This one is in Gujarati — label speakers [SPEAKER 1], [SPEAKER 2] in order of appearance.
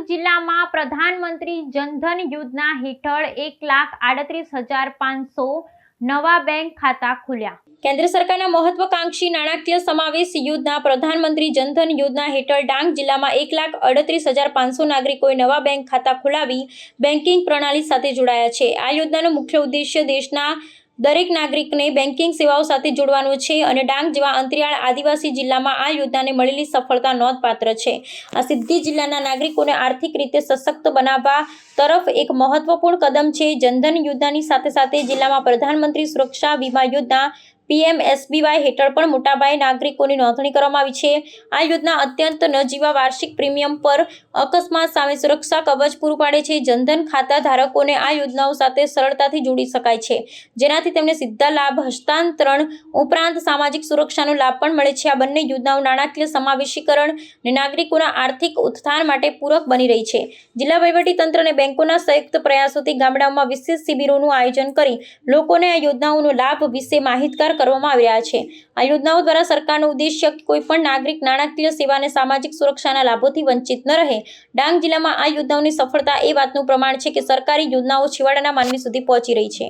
[SPEAKER 1] જિલ્લામાં પ્રધાનમંત્રી જનધન યોજના હેઠળ 1,38,500 નવા બેંક ખાતા ખુલ્યા। કેન્દ્ર સરકારના મહત્વાકાંક્ષી નાણાકીય સમાવેશ યોજના પ્રધાનમંત્રી જનધન યોજના હેઠળ ડાંગ જિલ્લામાં 1,38,500 નાગરિકોએ નવા બેંક ખાતા ખોલાવી બેન્કિંગ પ્રણાલી સાથે જોડાયા છે। આ યોજનાનો મુખ્ય ઉદ્દેશ્ય દેશના દરેક નાગરિકને બેન્કિંગ સેવાઓ સાથે જોડવાનો છે અને ડાંગ જેવા અંતરિયાળ આદિવાસી જિલ્લામાં આ યોજનાને મળેલી સફળતા નોંધપાત્ર છે। આ સિદ્ધિ જિલ્લાના નાગરિકોને આર્થિક રીતે સશક્ત બનાવવા તરફ એક મહત્વપૂર્ણ કદમ છે। જનધન યોજનાની સાથે સાથે જિલ્લામાં પ્રધાનમંત્રી સુરક્ષા વીમા યોજના PMSBY હેઠળ પણ મોટાપાયે નાગરિકોની નોંધણી કરવામાં આવી છે। આ યોજના અત્યંત નજીવા વાર્ષિક પ્રીમિયમ પર અકસ્માત સામે સુરક્ષા કવચ પૂરું પાડે છે। જનધન ખાતા ધારકોને આ યોજનાઓ સાથે સરળતાથી જોડી શકાય છે, જેનાથી તેમને સીધા લાભ હસ્તાંતરણ ઉપરાંત સામાજિક સુરક્ષાનો લાભ પણ મળે છે। આ બંને યોજનાઓ નાણાકીય સમાવેશીકરણ અને નાગરિકોના આર્થિક ઉત્થાન માટે પૂરક બની રહી છે। જિલ્લા વહીવટીતંત્ર અને બેંકોના સંયુક્ત પ્રયાસોથી ગામડાઓમાં વિશેષ શિબિરોનું આયોજન કરી લોકોને આ યોજનાઓનો લાભ વિશે માહિતગાર કરવામાં આવી રહ્યા છે। આ યોજનાઓ દ્વારા સરકારનો ઉદ્દેશ્ય કોઈ પણ નાગરિક નાણાકીય સેવા અને સામાજિક સુરક્ષાના લાભોથી વંચિત ન રહે। ડાંગ જિલ્લામાં આ યોજનાઓની સફળતા એ વાતનું પ્રમાણ છે કે સરકારી યોજનાઓ છેવાડાના માનવી સુધી પહોંચી રહી છે।